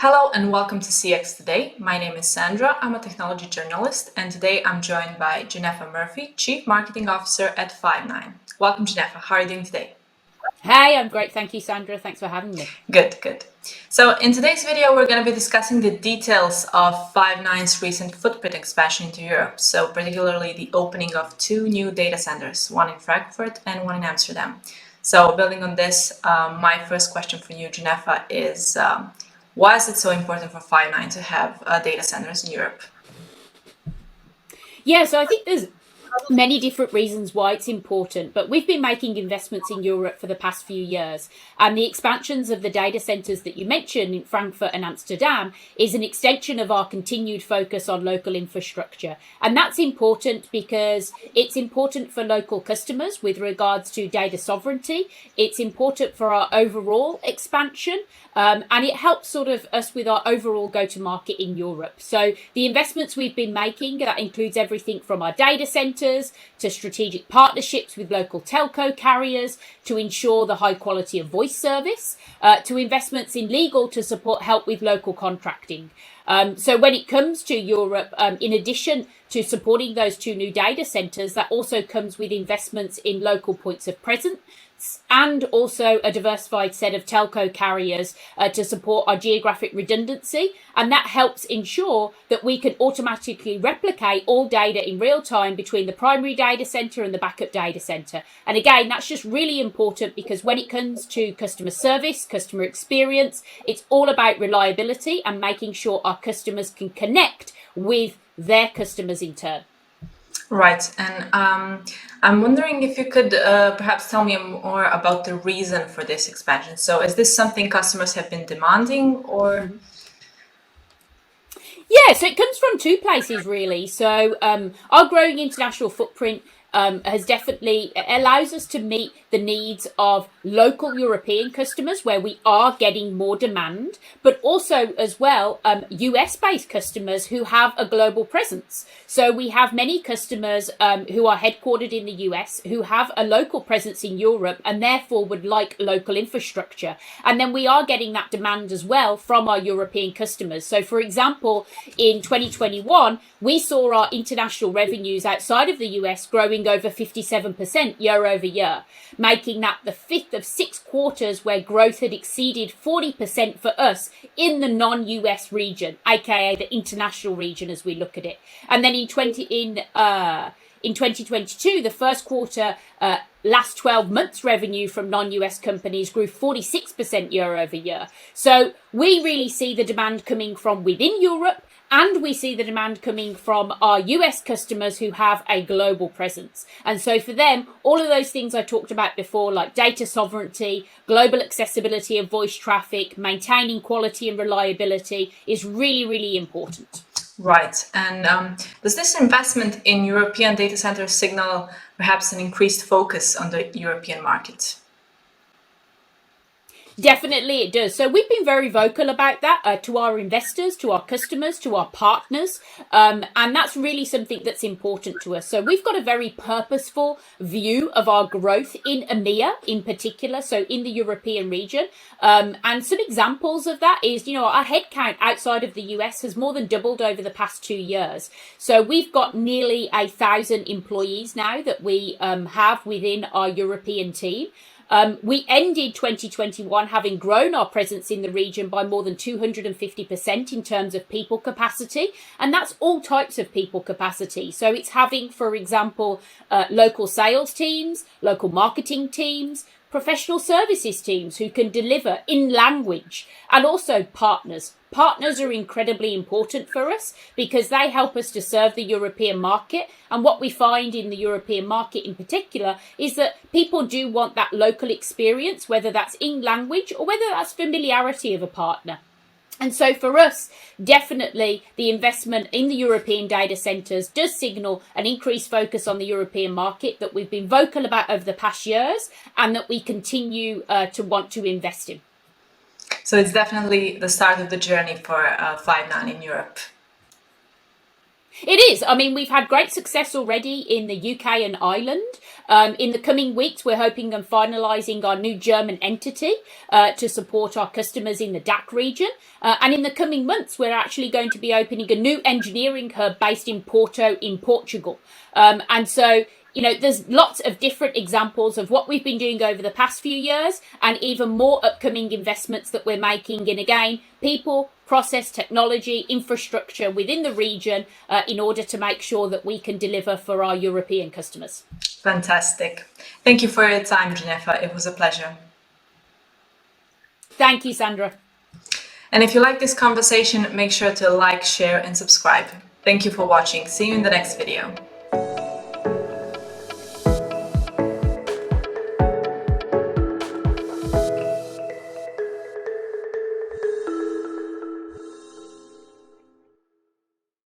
Hello and welcome to CX Today. My name is Sandra. I'm a technology journalist, and today I'm joined by Genefa Murphy, Chief Marketing Officer at Five9. Welcome, Genefa. How are you doing today? Hey, I'm great. Thank you, Sandra. Thanks for having me. Good. So in today's video, we're going to be discussing the details of Five9's recent footprint expansion into Europe. So particularly the opening of two new data centers, one in Frankfurt and one in Amsterdam. So building on this, my first question for you, Genefa, is why is it so important for Five9 to have data centers in Europe? Yeah, so I think there's many different reasons why it's important, but we've been making investments in Europe for the past few years, and the expansions of the data centers that you mentioned in Frankfurt and Amsterdam is an extension of our continued focus on local infrastructure. And that's important because it's important for local customers with regards to data sovereignty. It's important for our overall expansion, and it helps sort of us with our overall go-to-market in Europe. So the investments we've been making, that includes everything from our data centers to strategic partnerships with local telco carriers to ensure the high quality of voice service, to investments in legal to support help with local contracting. So when it comes to Europe, in addition to supporting those two new data centers, that also comes with investments in local points of presence and also a diversified set of telco carriers to support our geographic redundancy. And that helps ensure that we can automatically replicate all data in real time between the primary data center and the backup data center. And again, that's just really important because when it comes to customer service, customer experience, it's all about reliability and making sure our customers can connect with their customers in turn. Right, and I'm wondering if you could perhaps tell me more about the reason for this expansion. So is this something customers have been demanding or? Yeah, so it comes from two places really. So our growing international footprint has definitely allows us to meet the needs of local European customers where we are getting more demand, but also as well US-based customers who have a global presence. So we have many customers who are headquartered in the US who have a local presence in Europe and therefore would like local infrastructure. And then we are getting that demand as well from our European customers. So for example, in 2021, we saw our international revenues outside of the US growing over 57% year over year, making that the fifth of 6 quarters where growth had exceeded 40% for us in the non-US region, aka the international region as we look at it. And then in 2022, the first quarter, last 12 months revenue from non-US companies grew 46% year over year. So we really see the demand coming from within Europe, and we see the demand coming from our US customers who have a global presence. And so for them, all of those things I talked about before, like data sovereignty, global accessibility of voice traffic, maintaining quality and reliability is really, really important. Right, and does this investment in European data centers signal perhaps an increased focus on the European market? Definitely it does. So we've been very vocal about that to our investors, to our customers, to our partners. And that's really something that's important to us. So we've got a very purposeful view of our growth in EMEA in particular, so in the European region. And some examples of that is, our headcount outside of the US has more than doubled over the past 2 years. So we've got nearly 1,000 employees now that we have within our European team. We ended 2021 having grown our presence in the region by more than 250% in terms of people capacity. And that's all types of people capacity. So it's having, for example, local sales teams, local marketing teams, professional services teams who can deliver in language, and also partners. Partners are incredibly important for us because they help us to serve the European market. And what we find in the European market in particular is that people do want that local experience, whether that's in language or whether that's familiarity of a partner. And so for us, definitely the investment in the European data centers does signal an increased focus on the European market that we've been vocal about over the past years and that we continue to want to invest in. So it's definitely the start of the journey for Five9 in Europe. It is. I mean, we've had great success already in the UK and Ireland. In the coming weeks, we're hoping and finalising our new German entity to support our customers in the DACH region. And in the coming months, we're actually going to be opening a new engineering hub based in Porto in Portugal. And so, you know, there's lots of different examples of what we've been doing over the past few years and even more upcoming investments that we're making in, again, people, process, technology, infrastructure within the region in order to make sure that we can deliver for our European customers. Fantastic. Thank you for your time, Genefa. It was a pleasure. Thank you, Sandra. And if you like this conversation, make sure to like, share, and subscribe. Thank you for watching. See you in the next video.